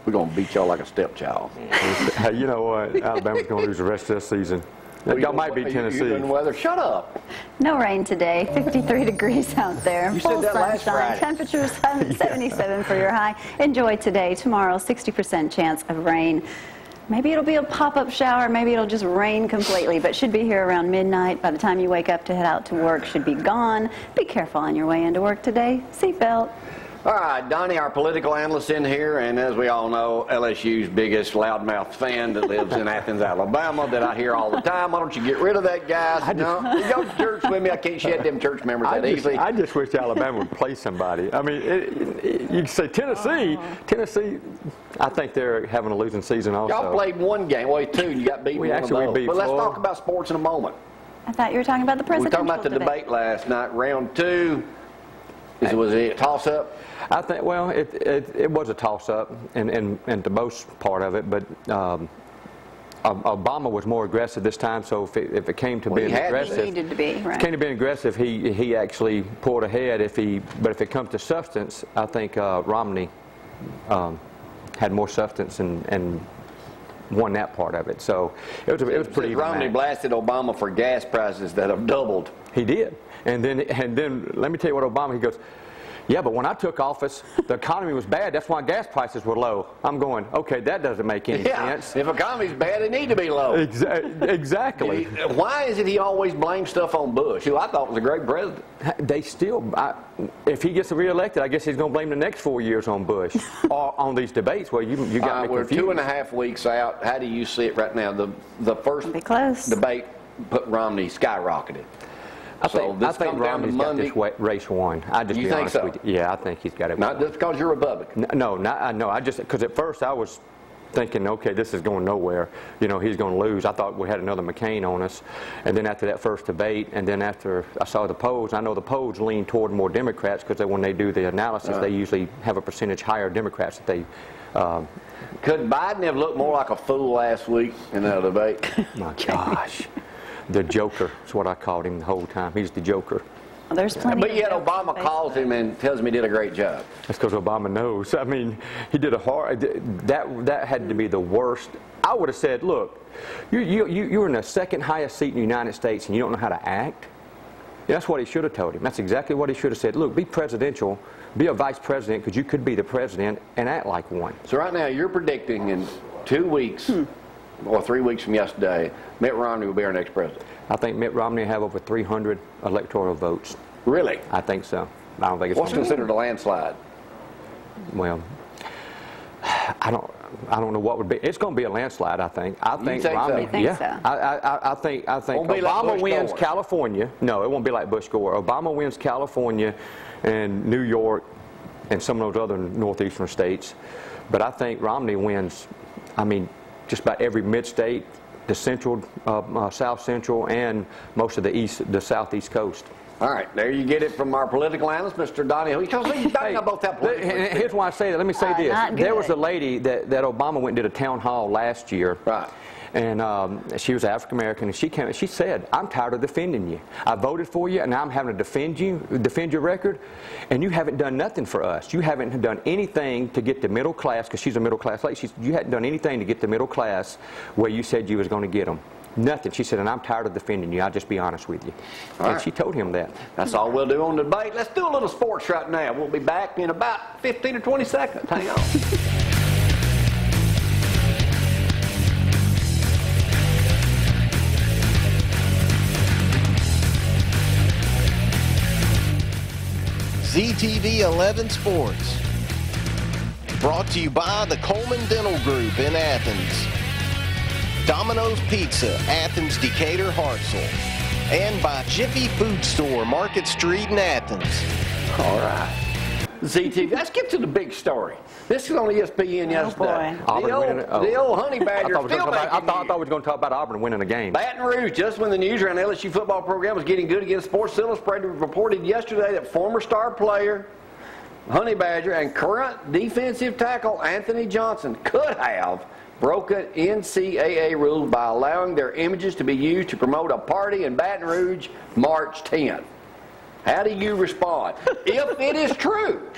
We're going to beat y'all like a stepchild. Hey, you know what? Alabama's going to lose the rest of this season. Y'all might beat Tennessee. You weather. Shut up. No rain today. 53 degrees out there. You Full said that last sunshine. Friday. Temperatures 77 for your high. Enjoy today. Tomorrow, 60% chance of rain. Maybe it'll be a pop-up shower. Maybe it'll just rain completely, but should be here around midnight. By the time you wake up to head out to work, should be gone. Be careful on your way into work today. Seatbelt. All right, Donnie, our political analyst in here, and as we all know, LSU's biggest loudmouth fan that lives in Athens, Alabama, that I hear all the time. Why don't you get rid of that guy? No, you go to church with me. I can't shed them church members that easily. I just wish Alabama would play somebody. I mean, you can say Tennessee. Tennessee, I think they're having a losing season also. Y'all played one game. Well, two. You got beat one of those. But let's talk about sports in a moment. I thought you were talking about the presidential We're talking about the debate last night, round 2. Was it a toss-up? I think, well, it was a toss-up, and the most part of it, but Obama was more aggressive this time, so if it came to being aggressive, he needed to be, right. If it came to being aggressive, he actually pulled ahead. But if it comes to substance, I think Romney had more substance and won that part of it. So it was pretty even Romney blasted Obama for gas prices that have doubled. He did. And then let me tell you what Obama, he goes, yeah, but when I took office, the economy was bad. That's why gas prices were low. I'm going, okay, that doesn't make any sense. If economy's bad, they need to be low. Exactly. Why is it he always blames stuff on Bush, who I thought was a great president? They still, if he gets reelected, I guess he's going to blame the next 4 years on Bush or on these debates. Well, you got me We're confused. 2.5 weeks out. How do you see it right now? The first debate put Romney skyrocketed. I think Romney's got this race won. I just be honest with you. Yeah, I think he's got it. Not just because you're a Republican. No. I just because at first I was thinking, okay, this is going nowhere. You know, he's going to lose. I thought we had another McCain on us. And then after that first debate, and then after I saw the polls, I know the polls lean toward more Democrats because when they do the analysis, they usually have a percentage higher Democrats that they. Could Biden have looked more like a fool last week in that debate? My gosh. The Joker is what I called him the whole time. He's the Joker. Well, there's plenty. But yet Obama calls him and tells him he did a great job. That's because Obama knows. I mean, he did a hard. That had to be the worst. I would have said, look, you're in the second highest seat in the United States and you don't know how to act. That's what he should have told him. That's exactly what he should have said. Look, be presidential, be a vice president because you could be the president and act like one. So right now you're predicting in 2 weeks. Or 3 weeks from yesterday, Mitt Romney will be our next president. I think Mitt Romney will have over 300 electoral votes. Really? I think so. I don't think it's. What's considered a landslide? Well, I don't know what would be. It's going to be a landslide. I think. I think Romney. So? Yeah. So? I think Obama wins California. No, it won't be like Bush Gore. Obama wins California, and New York, and some of those other northeastern states. But I think Romney wins. I mean, just about every mid-state, the central, south central, and most of the southeast coast. All right, there you get it from our political analyst, Mr. Donnie. Donnie both have political. Here's why I say that. Let me say this. There was a lady that Obama went and did a town hall last year. Right. And she was African American, and she came and she said, "I'm tired of defending you. I voted for you, and now I'm having to defend your record, and you haven't done nothing for us. You haven't done anything to get the middle class, because she's a middle class lady. You hadn't done anything to get the middle class where you said you was going to get them. Nothing." She said, "And I'm tired of defending you. I'll just be honest with you." And she told him that. That's all we'll do on the debate. Let's do a little sports right now. We'll be back in about 15 or 20 seconds. Hang on. ZTV 11 Sports. Brought to you by the Coleman Dental Group in Athens. Domino's Pizza, Athens, Decatur, Hartselle. And by Jiffy Food Store, Market Street in Athens. All right. ZTV. Let's get to the big story. This is on ESPN yesterday. The old Honey Badgers still making I thought we were going to talk about Auburn winning a game. Baton Rouge, just when the news around the LSU football program was getting good again, Sports Illustrated reported yesterday that former star player, Honey Badger, and current defensive tackle Anthony Johnson could have broken NCAA rules by allowing their images to be used to promote a party in Baton Rouge March 10th. How do you respond? If it is true,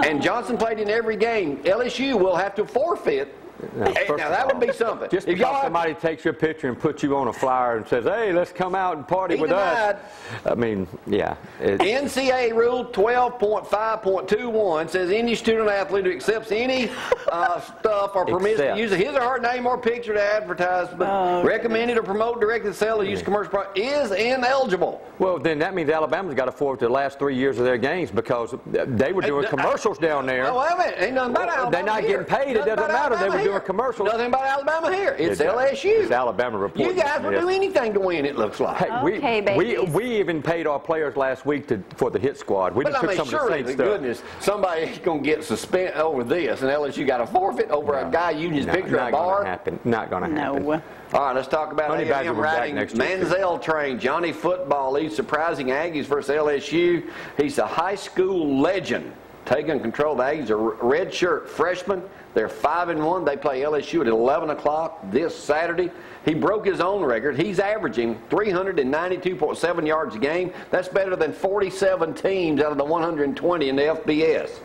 and Johnson played in every game, LSU will have to forfeit. Now that would be something. Just because somebody takes your picture and puts you on a flyer and says, hey, let's come out and party with us. I mean, yeah. NCAA Rule 12.5.21 says any student athlete who accepts any stuff or permits to use his or her name or picture to advertisement, recommended or promote, directed, sell, or use commercial product is ineligible. Well, then that means Alabama's got to forfeit the last 3 years of their games because they were doing commercials down there. Well, wait a minute. Ain't nothing about Alabama. They're not getting paid. It doesn't matter. They were doing commercials. Nothing about Alabama here. It's LSU. It's Alabama report. You guys will do anything to win, it looks like. Hey, we even paid our players last week for the hit squad. We just took some of the same stuff. Goodness, somebody's going to get suspended over this, and LSU got a forfeit over a guy you just picture at a bar. Not going to happen. All right, let's talk about A&M riding Manziel train. Johnny Football leads surprising Aggies versus LSU. He's a high school legend. Taking control of the Aggies, a redshirt freshman. They're 5-1. They play LSU at 11 o'clock this Saturday. He broke his own record. He's averaging 392.7 yards a game. That's better than 47 teams out of the 120 in the FBS.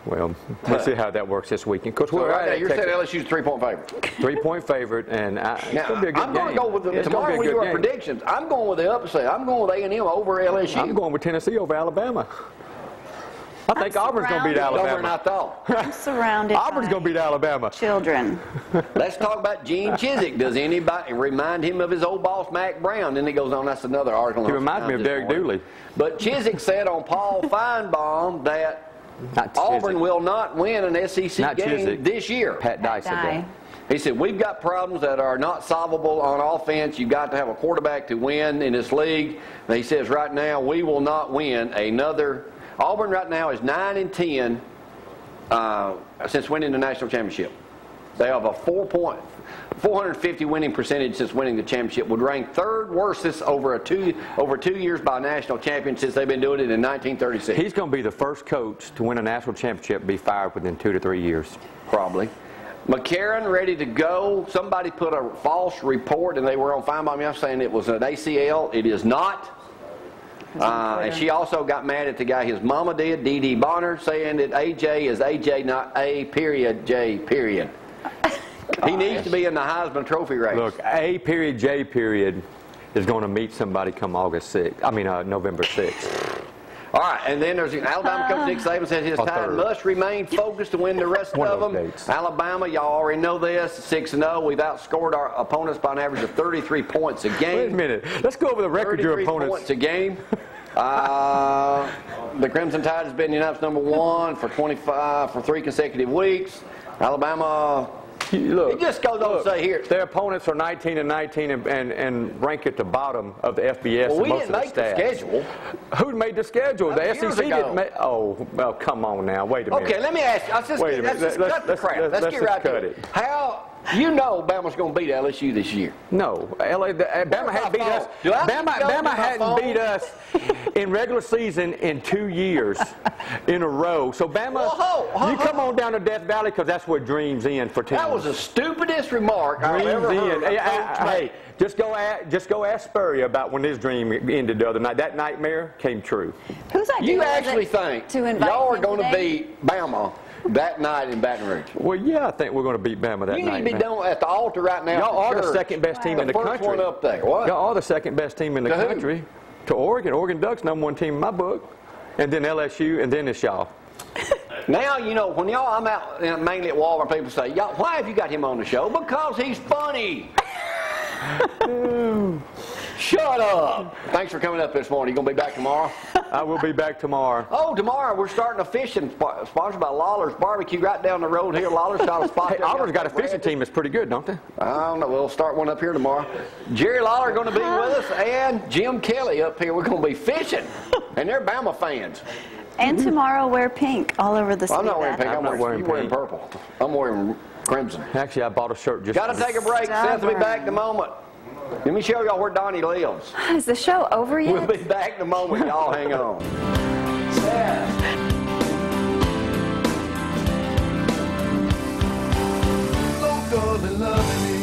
Well, we'll see how that works this weekend. Because you're saying LSU's 3-point favorite. 3-point favorite, and it's going to be a good game. I'm going to go with tomorrow when you do our predictions. I'm going with the upset. I'm going with A&M over LSU. I'm going with Tennessee over Alabama. I think Auburn's going to beat Alabama. Over than I thought. I'm surrounded Auburn's going to beat Alabama. Children. Let's talk about Gene Chizik. Does anybody remind him of his old boss, Mac Brown? Then he goes on. That's another article. He reminds me of Derek Dooley. But Chizik said on Paul Feinbaum that Auburn will not win an SEC game this year. Pat Dye said that. He said, we've got problems that are not solvable on offense. You've got to have a quarterback to win in this league. And he says right now we will not win another. Auburn right now is 9-10 since winning the national championship. They have a 450 winning percentage since winning the championship. Would rank third worstest over 2 years by a national champion since they've been doing it in 1936. He's going to be the first coach to win a national championship and be fired within 2 to 3 years. Probably. McCarron ready to go. Somebody put a false report, and they were on Feinbaum yesterday saying it was an ACL. It is not. And she also got mad at the guy his mama did, D.D. Bonner, saying that A.J. is A.J., not A. J. He needs to be in the Heisman Trophy race. Look, A. J. is going to meet somebody come November 6th. All right, and then there's Alabama coach Nick Saban says his time must remain focused to win the rest of them. Alabama, y'all already know this, 6-0. We've outscored our opponents by an average of 33 points a game. Wait a minute. Let's go over the record your opponents. 33 points a game. The Crimson Tide has been United #1 for 3 consecutive weeks. Alabama. Look, it just goes on to say here. Their opponents are 19-19 and rank at the bottom of the FBS. Well, we didn't make the schedule. Who made the schedule? The SEC didn't make. Oh, well, come on now. Wait a minute. Okay, let me ask you. Let's just cut the crap. Let's get right to it. How? You know Bama's going to beat LSU this year. No. Bama hadn't beat us. Bama hadn't beat us in regular season in 2 years in a row. So Bama, you come on down to Death Valley because that's where dreams end for teams. That was the stupidest remark I've ever heard. Hey, just go ask Spurrier about when his dream ended the other night. That nightmare came true. Whose idea you actually think y'all are going to beat Bama that night in Baton Rouge? Well, yeah, I think we're going to beat Bama that night. You need to be down at the altar right now. Y'all are the second best team in the country. The first one up there. What? Y'all are the second best team in the country. To Oregon. Oregon Ducks #1 team in my book. And then LSU, and then it's y'all. Now, you know, when I'm out mainly at Walmart, people say, y'all, why have you got him on the show? Because he's funny. Shut up. Thanks for coming up this morning. You going to be back tomorrow? I will be back tomorrow. Oh, tomorrow we're starting a fishing sponsored by Lawler's Barbecue right down the road here. Lawler's got a spot. Hey, Auburn's got a fishing team that's pretty good, don't they? I don't know. We'll start one up here tomorrow. Jerry Lawler going to be with us, and Jim Kelly up here. We're going to be fishing. And they're Bama fans. And tomorrow wear pink all over the city. I'm not wearing pink. I'm wearing purple. I'm wearing crimson. Actually, I bought a shirt just. Got to take a break. Seth will be back in a moment. Let me show y'all where Donnie lives. Is the show over yet? We'll be back in a moment. Y'all hang on. Local and loving